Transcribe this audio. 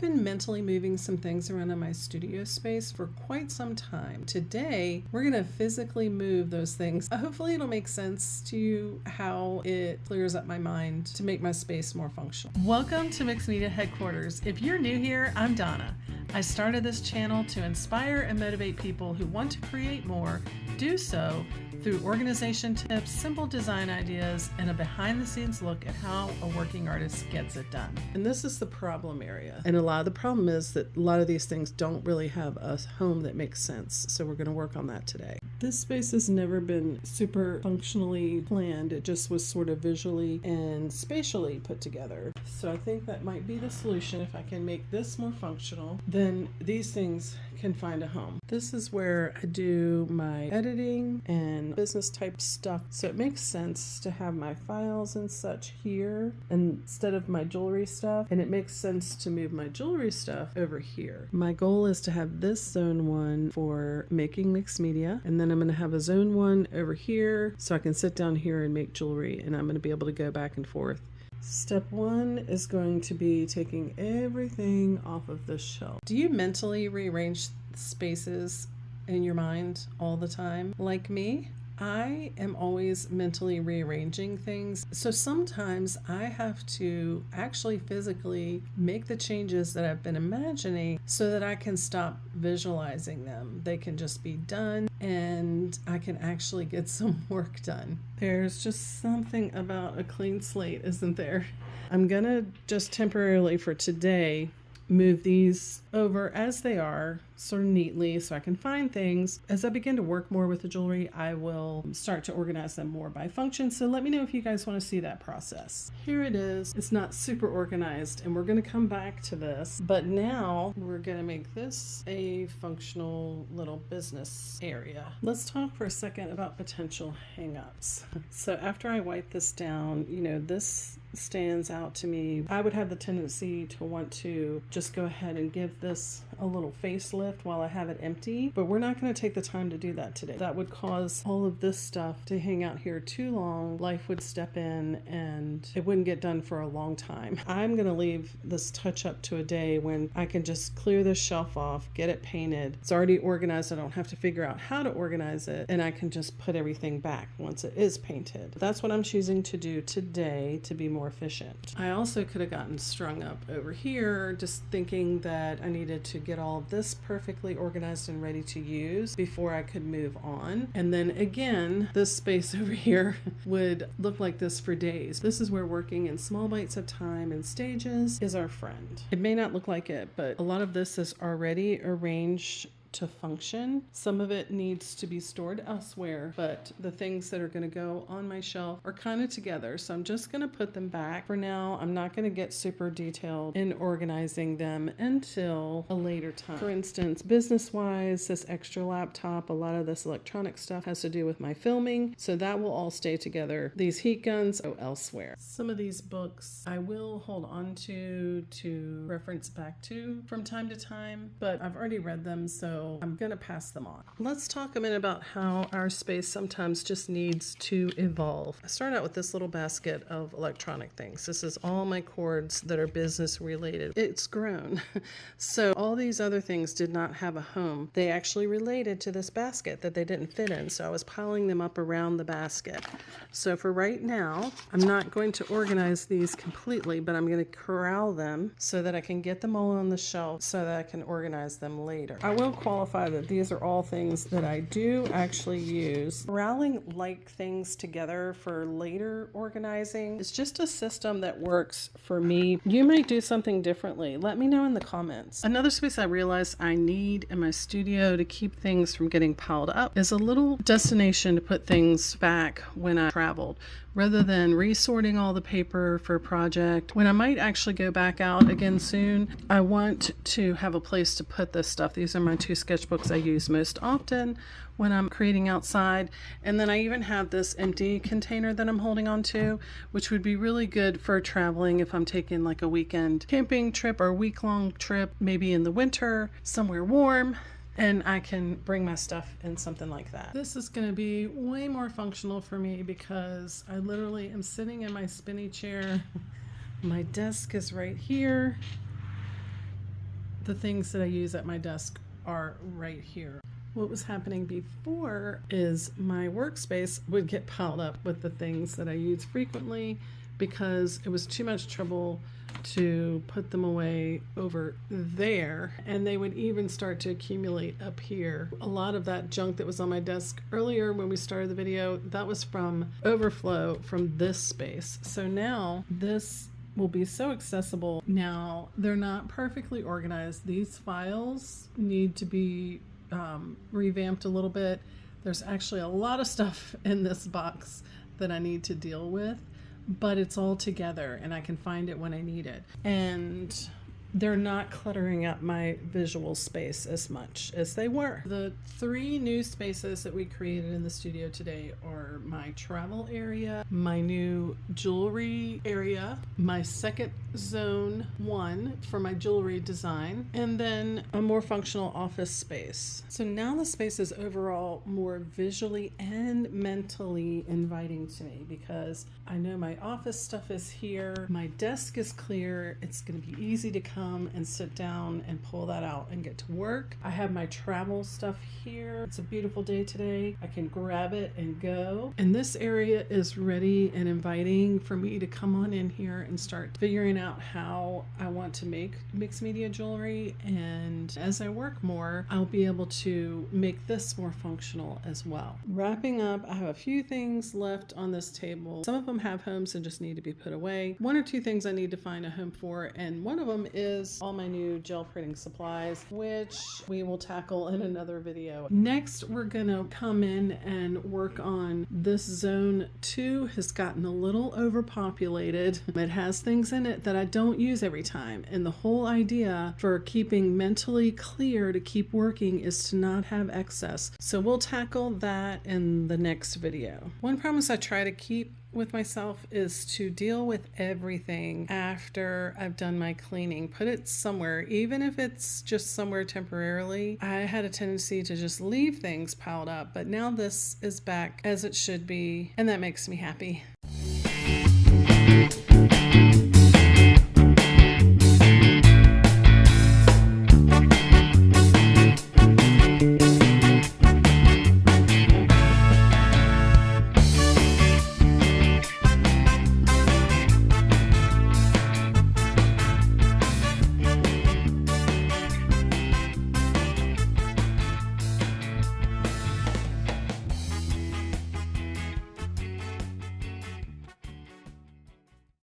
been mentally moving some things around in my studio space for quite some time. Today, we're going to physically move those things. Hopefully it'll make sense to you how it clears up my mind to make my space more functional. Welcome to Mixed Media Headquarters. If you're new here, I'm Donna. I started this channel to inspire and motivate people who want to create more, do so through organization tips, simple design ideas, and a behind-the-scenes look at how a working artist gets it done. And this is the problem area. And a lot of the problem is that a lot of these things don't really have a home that makes sense. So we're going to work on that today. This space has never been super functionally planned. It just was sort of visually and spatially put together. So I think that might be the solution. If I can make this more functional, then these things can find a home. This is where I do my editing and business type stuff. So it makes sense to have my files and such here instead of my jewelry stuff. And it makes sense to move my jewelry stuff over here. My goal is to have this zone 1 for making mixed media. And then I'm going to have a zone 1 over here so I can sit down here and make jewelry. And I'm going to be able to go back and forth. Step 1 is going to be taking everything off of this shelf. Do you mentally rearrange spaces in your mind all the time? Like me, I am always mentally rearranging things. So sometimes I have to actually physically make the changes that I've been imagining so that I can stop visualizing them. They can just be done and I can actually get some work done. There's just something about a clean slate, isn't there? I'm gonna just temporarily for today move these over as they are, sort of neatly, so I can find things. As I begin to work more with the jewelry, I will start to organize them more by function. So let me know if you guys want to see that process. Here it is. It's not super organized, and we're going to come back to this. But now we're going to make this a functional little business area. Let's talk for a second about potential hang-ups. So after I wipe this down, this stands out to me. I would have the tendency to want to just go ahead and give this a little facelift while I have it empty, but we're not going to take the time to do that today. That would cause all of this stuff to hang out here too long. Life would step in and it wouldn't get done for a long time. I'm going to leave this touch up to a day when I can just clear this shelf off, get it painted. It's already organized. I don't have to figure out how to organize it, and I can just put everything back once it is painted. That's what I'm choosing to do today to be more efficient. I also could have gotten strung up over here just thinking that I needed to get all of this perfectly organized and ready to use before I could move on. And then again, this space over here would look like this for days. This is where working in small bites of time and stages is our friend. It may not look like it, but a lot of this is already arranged to function. Some of it needs to be stored elsewhere, but the things that are going to go on my shelf are kind of together. So I'm just going to put them back. For now, I'm not going to get super detailed in organizing them until a later time. For instance, business-wise, this extra laptop, a lot of this electronic stuff has to do with my filming, so that will all stay together. These heat guns go elsewhere. Some of these books I will hold on to reference back to from time to time, but I've already read them, so I'm going to pass them on. Let's talk a minute about how our space sometimes just needs to evolve. I start out with this little basket of electronic things. This is all my cords that are business related. It's grown. So all these other things did not have a home. They actually related to this basket that they didn't fit in. So I was piling them up around the basket. So for right now, I'm not going to organize these completely, but I'm going to corral them so that I can get them all on the shelf so that I can organize them later. I will qualify that these are all things that I do actually use. Corralling like things together for later organizing is just a system that works for me. You might do something differently. Let me know in the comments. Another space I realized I need in my studio to keep things from getting piled up is a little destination to put things back when I traveled. Rather than resorting all the paper for a project, when I might actually go back out again soon, I want to have a place to put this stuff. These are my 2 sketchbooks I use most often when I'm creating outside. And then I even have this empty container that I'm holding on to, which would be really good for traveling if I'm taking like a weekend camping trip or a week-long trip, maybe in the winter, somewhere warm. And I can bring my stuff in something like that. This is going to be way more functional for me because I literally am sitting in my spinny chair. My desk is right here. the things that I use at my desk are right here. What was happening before is my workspace would get piled up with the things that I use frequently because it was too much trouble to put them away over there, and they would even start to accumulate up here. A lot of that junk that was on my desk earlier when we started the video, that was from overflow from this space. So now this will be so accessible. Now they're not perfectly organized. These files need to be revamped a little bit. There's actually a lot of stuff in this box that I need to deal with, but it's all together and I can find it when I need it. And they're not cluttering up my visual space as much as they were. The 3 new spaces that we created in the studio today are my travel area, my new jewelry area, my second zone 1 for my jewelry design, and then a more functional office space. So now the space is overall more visually and mentally inviting to me because I know my office stuff is here, my desk is clear, it's going to be easy to come and sit down and pull that out and get to work. I have my travel stuff here. It's a beautiful day today. I can grab it and go. And this area is ready and inviting for me to come on in here and start figuring out how I want to make mixed media jewelry. And as I work more, I'll be able to make this more functional as well. Wrapping up, I have a few things left on this table. Some of them have homes and just need to be put away. 1 or 2 things I need to find a home for, and one of them is all my new gel printing supplies, which we will tackle in another video. Next, we're gonna come in and work on this zone 2. Has gotten a little overpopulated. It has things in it that I don't use every time, and the whole idea for keeping mentally clear to keep working is to not have excess. So we'll tackle that in the next video. One promise I try to keep with myself is to deal with everything after I've done my cleaning. Put it somewhere, even if it's just somewhere temporarily. I had a tendency to just leave things piled up, but now this is back as it should be, and that makes me happy.